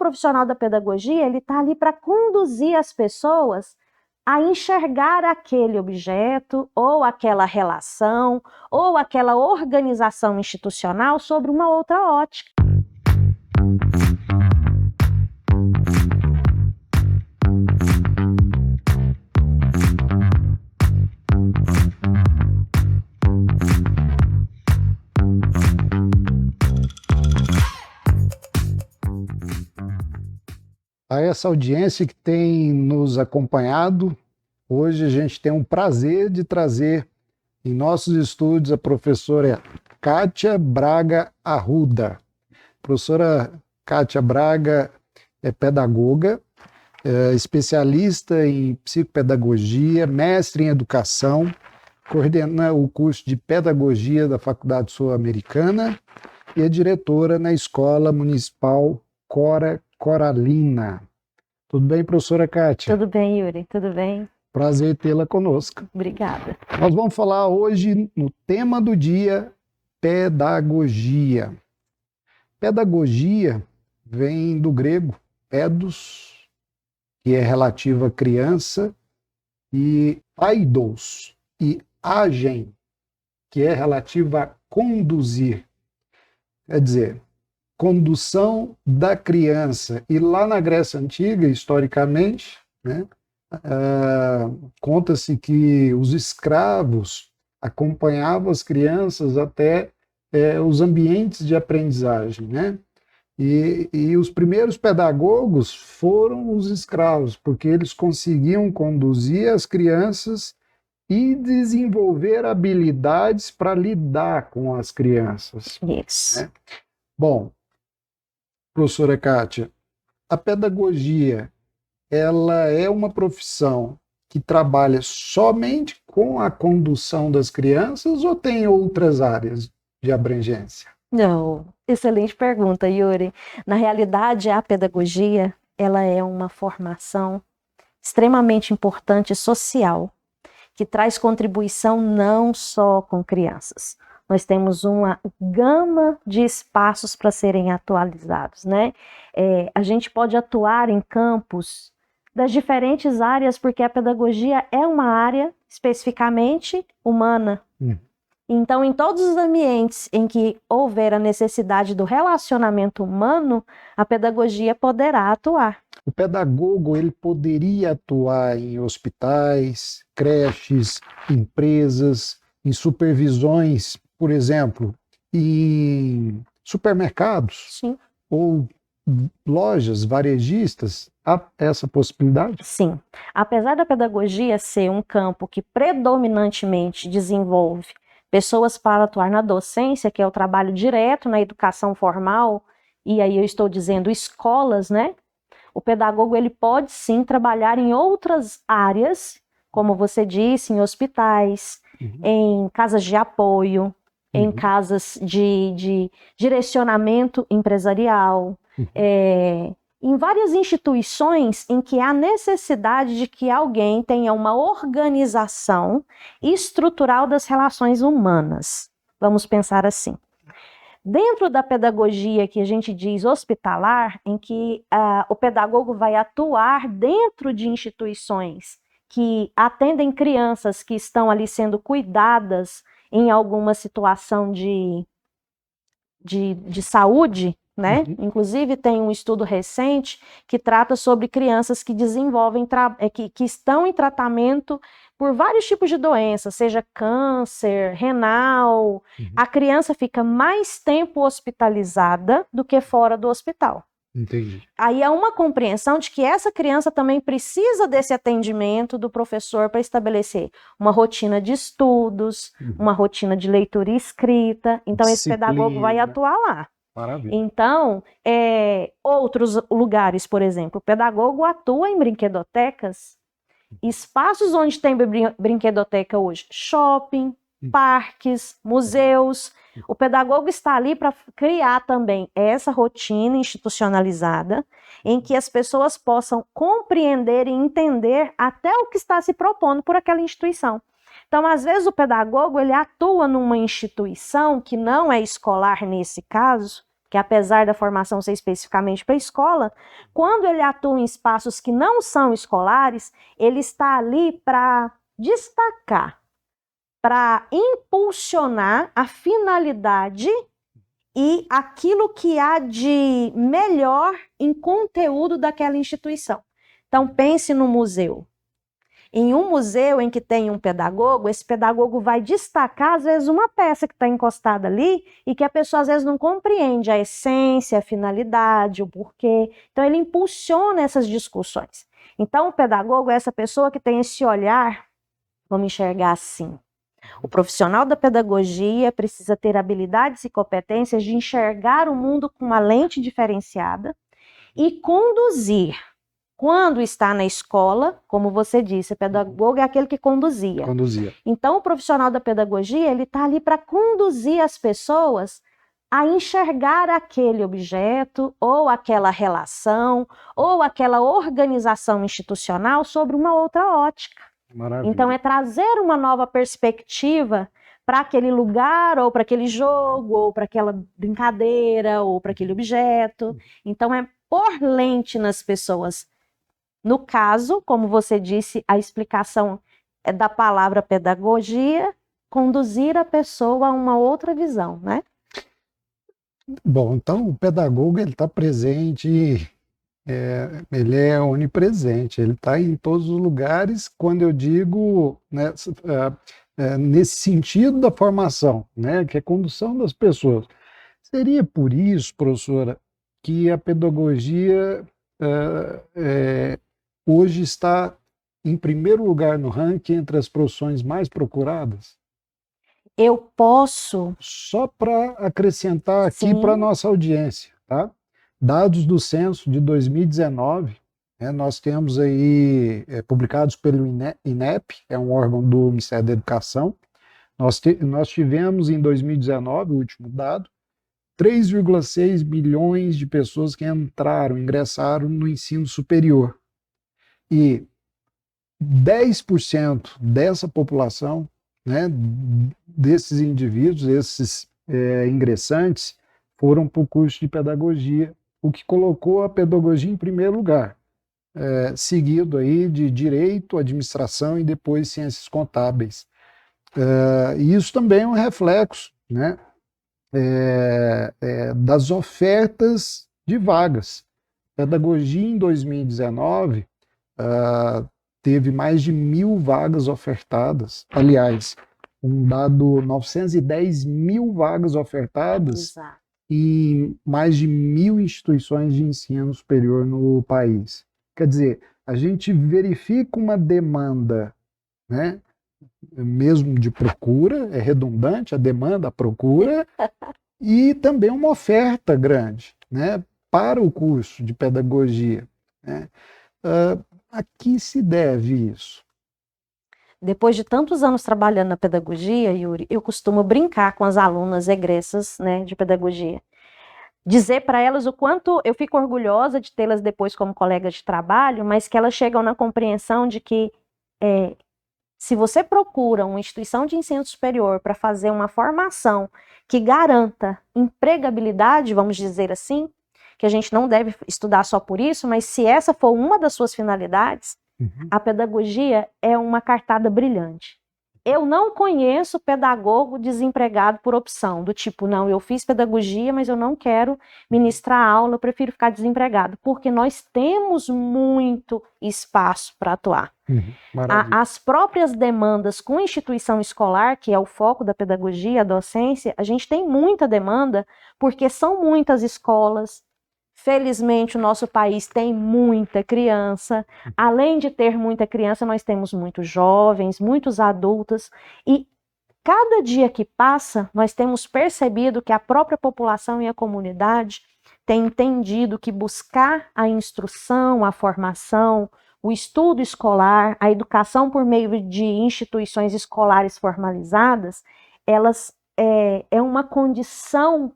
profissional da pedagogia, ele está ali para conduzir as pessoas a enxergar aquele objeto, ou aquela relação, ou aquela organização institucional sobre uma outra ótica. A essa audiência que tem nos acompanhado, hoje a gente tem um prazer de trazer em nossos estúdios a professora Kátia Braga Arruda. A professora Kátia Braga é pedagoga, especialista em psicopedagogia, mestre em educação, coordena o curso de pedagogia da Faculdade Sul-Americana e é diretora na Escola Municipal Cora Coralina. Tudo bem, professora Kátia? Tudo bem, Yuri, tudo bem? Prazer tê-la conosco. Obrigada. Nós vamos falar hoje no tema do dia, pedagogia. Pedagogia vem do grego pedos, que é relativo à criança, e aidos, e agen, que é relativo a conduzir. Quer dizer, condução da criança. E lá na Grécia Antiga, historicamente, né, conta-se que os escravos acompanhavam as crianças até os ambientes de aprendizagem, né? E os primeiros pedagogos foram os escravos, porque eles conseguiam conduzir as crianças e desenvolver habilidades para lidar com as crianças. Isso. Né? Bom, professora Kátia, a pedagogia, ela é uma profissão que trabalha somente com a condução das crianças ou tem outras áreas de abrangência? Não, excelente pergunta, Yuri. Na realidade, a pedagogia, ela é uma formação extremamente importante social, que traz contribuição não só com crianças. Nós temos uma gama de espaços para serem atualizados, né? A gente pode atuar em campos das diferentes áreas, porque a pedagogia é uma área especificamente humana. Então, em todos os ambientes em que houver a necessidade do relacionamento humano, a pedagogia poderá atuar. O pedagogo, ele poderia atuar em hospitais, creches, empresas, em supervisões, por exemplo, em supermercados. Sim. Ou lojas varejistas. Há essa possibilidade? Sim. Apesar da pedagogia ser um campo que predominantemente desenvolve pessoas para atuar na docência, que é o trabalho direto na educação formal, e aí eu estou dizendo escolas, né? O pedagogo, ele pode sim trabalhar em outras áreas, como você disse, em hospitais, em casas de apoio, em casas de direcionamento empresarial, em várias instituições em que há necessidade de que alguém tenha uma organização estrutural das relações humanas. Vamos pensar assim. Dentro da pedagogia que a gente diz hospitalar, em que o pedagogo vai atuar dentro de instituições que atendem crianças que estão ali sendo cuidadas em alguma situação de saúde, né? Inclusive tem um estudo recente que trata sobre crianças que desenvolvem, que estão em tratamento por vários tipos de doenças, seja câncer, renal. A criança fica mais tempo hospitalizada do que fora do hospital. Entendi. Aí há uma compreensão de que essa criança também precisa desse atendimento do professor para estabelecer uma rotina de estudos, uma rotina de leitura e escrita. Então esse pedagogo vai atuar lá. Maravilha. Então, outros lugares, por exemplo, o pedagogo atua em brinquedotecas, espaços onde tem brinquedoteca hoje, shopping, parques, museus. O pedagogo está ali para criar também essa rotina institucionalizada, em que as pessoas possam compreender e entender até o que está se propondo por aquela instituição. Então, às vezes, o pedagogo ele atua numa instituição que não é escolar nesse caso, que apesar da formação ser especificamente para a escola, quando ele atua em espaços que não são escolares, ele está ali para destacar, para impulsionar a finalidade e aquilo que há de melhor em conteúdo daquela instituição. Então, pense no museu. Em um museu em que tem um pedagogo, esse pedagogo vai destacar, às vezes, uma peça que está encostada ali e que a pessoa, às vezes, não compreende a essência, a finalidade, o porquê. Então, ele impulsiona essas discussões. Então, o pedagogo é essa pessoa que tem esse olhar, vamos enxergar assim. O profissional da pedagogia precisa ter habilidades e competências de enxergar o mundo com uma lente diferenciada e conduzir. Quando está na escola, como você disse, o pedagogo é aquele que conduzia. Então, o profissional da pedagogia, ele está ali para conduzir as pessoas a enxergar aquele objeto, ou aquela relação, ou aquela organização institucional sobre uma outra ótica. Maravilha. Então, é trazer uma nova perspectiva para aquele lugar, ou para aquele jogo, ou para aquela brincadeira, ou para aquele objeto. Então, é pôr lente nas pessoas. No caso, como você disse, a explicação é da palavra pedagogia, conduzir a pessoa a uma outra visão, né? Bom, então o pedagogo ele está presente, ele é onipresente, ele está em todos os lugares, quando eu digo, né, nesse sentido da formação, né, que é a condução das pessoas. Seria por isso, professora, que a pedagogia hoje está em primeiro lugar no ranking entre as profissões mais procuradas? Eu posso... Só para acrescentar aqui para a nossa audiência, tá? Dados do censo de 2019, nós temos aí publicados pelo INEP, é um órgão do Ministério da Educação. Nós tivemos em 2019, o último dado, 3,6 milhões de pessoas que ingressaram no ensino superior. E 10% dessa população, né, desses indivíduos, esses ingressantes, foram para o curso de pedagogia, o que colocou a pedagogia em primeiro lugar, seguido aí de direito, administração e depois ciências contábeis. E isso também é um reflexo, né, das ofertas de vagas. Pedagogia em 2019 teve mais de 1.000 vagas ofertadas. Aliás, um dado, 910 mil vagas ofertadas. Exato. Em mais de 1.000 instituições de ensino superior no país. Quer dizer, a gente verifica uma demanda, né, mesmo de procura, é redundante a demanda, a procura, e também uma oferta grande, né, para o curso de pedagogia, né? A que se deve isso? Depois de tantos anos trabalhando na pedagogia, Yuri, eu costumo brincar com as alunas egressas, né, de pedagogia. Dizer para elas o quanto eu fico orgulhosa de tê-las depois como colegas de trabalho, mas que elas chegam na compreensão de que se você procura uma instituição de ensino superior para fazer uma formação que garanta empregabilidade, vamos dizer assim, que a gente não deve estudar só por isso, mas se essa for uma das suas finalidades, a pedagogia é uma cartada brilhante. Eu não conheço pedagogo desempregado por opção, do tipo, não, eu fiz pedagogia, mas eu não quero ministrar aula, eu prefiro ficar desempregado, porque nós temos muito espaço para atuar. As próprias demandas com instituição escolar, que é o foco da pedagogia, a docência, a gente tem muita demanda, porque são muitas escolas. Felizmente, o nosso país tem muita criança. Além de ter muita criança, nós temos muitos jovens, muitos adultos. E cada dia que passa, nós temos percebido que a própria população e a comunidade têm entendido que buscar a instrução, a formação, o estudo escolar, a educação por meio de instituições escolares formalizadas, elas é uma condição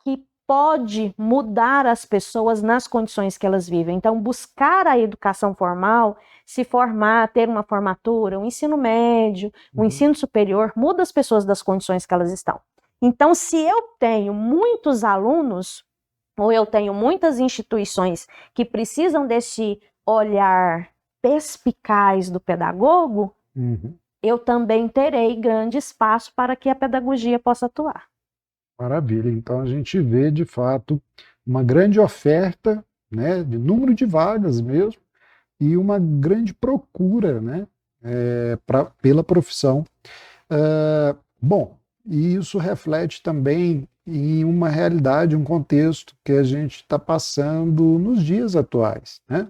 que pode mudar as pessoas nas condições que elas vivem. Então, buscar a educação formal, se formar, ter uma formatura, um ensino médio, um ensino superior, muda as pessoas das condições que elas estão. Então, se eu tenho muitos alunos, ou eu tenho muitas instituições que precisam desse olhar perspicaz do pedagogo, eu também terei grande espaço para que a pedagogia possa atuar. Maravilha. Então a gente vê, de fato, uma grande oferta, né, de número de vagas mesmo, e uma grande procura, né, pela profissão. Bom, e isso reflete também em uma realidade, um contexto que a gente está passando nos dias atuais, né?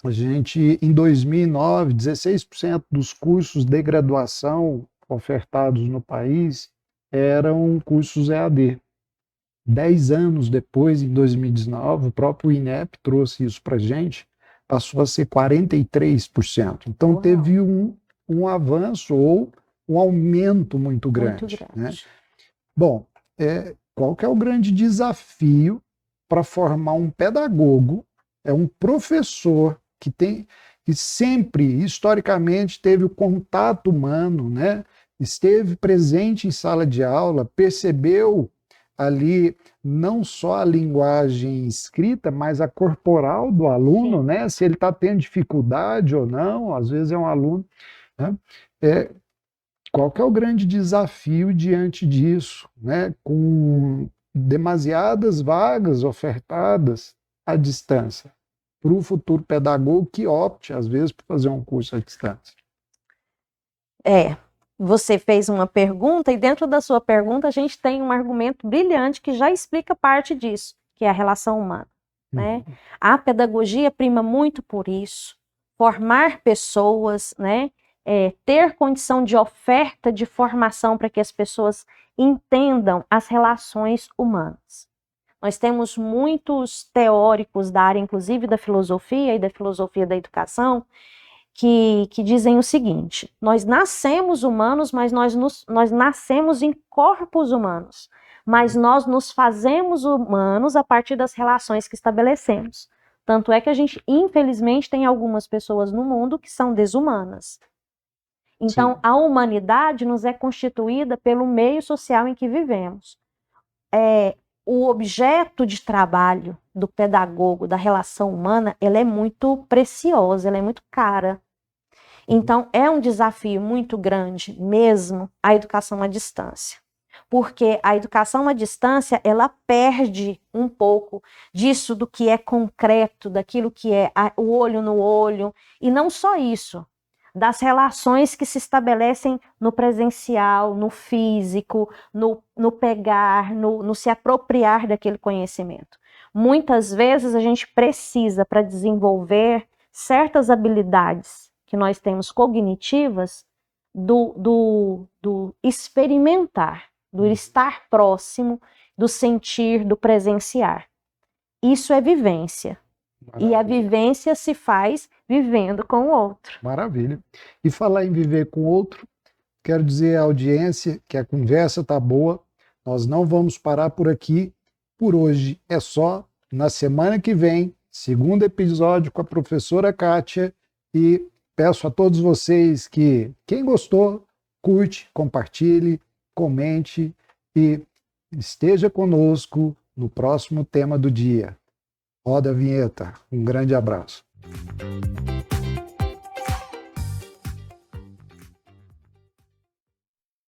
A gente, em 2009, 16% dos cursos de graduação ofertados no país eram cursos EAD. 10 anos depois, em 2019, o próprio INEP trouxe isso para a gente, passou a ser 43%. Então, Uau. teve um avanço ou um aumento muito grande. Muito grande. Né? Bom, qual que é o grande desafio para formar um pedagogo? É um professor que sempre, historicamente, teve o contato humano, né? Esteve presente em sala de aula, percebeu ali não só a linguagem escrita, mas a corporal do aluno, né? Se ele está tendo dificuldade ou não, às vezes é um aluno, né? Qual que é o grande desafio diante disso, né? Com demasiadas vagas ofertadas à distância, para o futuro pedagogo que opte, às vezes, por fazer um curso à distância. Você fez uma pergunta e dentro da sua pergunta a gente tem um argumento brilhante que já explica parte disso, que é a relação humana. Né? A pedagogia prima muito por isso, formar pessoas, né? Ter condição de oferta de formação para que as pessoas entendam as relações humanas. Nós temos muitos teóricos da área, inclusive da filosofia e da filosofia da educação, que dizem o seguinte: nós nascemos humanos, mas nós nascemos em corpos humanos, mas nós nos fazemos humanos a partir das relações que estabelecemos. Tanto é que a gente, infelizmente, tem algumas pessoas no mundo que são desumanas. Então, sim, a humanidade nos é constituída pelo meio social em que vivemos. O objeto de trabalho do pedagogo, da relação humana, ela é muito preciosa, ela é muito cara. Então, é um desafio muito grande mesmo a educação à distância. Porque a educação à distância, ela perde um pouco disso do que é concreto, daquilo que é o olho no olho, e não só isso, das relações que se estabelecem no presencial, no físico, no pegar, no se apropriar daquele conhecimento. Muitas vezes a gente precisa, para desenvolver certas habilidades que nós temos cognitivas, do experimentar, do estar próximo, do sentir, do presenciar. Isso é vivência. Maravilha. E a vivência se faz vivendo com o outro. Maravilha. E falar em viver com o outro, quero dizer à audiência que a conversa está boa, nós não vamos parar por aqui. Por hoje é só. Na semana que vem, segundo episódio com a professora Kátia, e peço a todos vocês que, quem gostou, curte, compartilhe, comente e esteja conosco no próximo tema do dia. Roda a vinheta. Um grande abraço.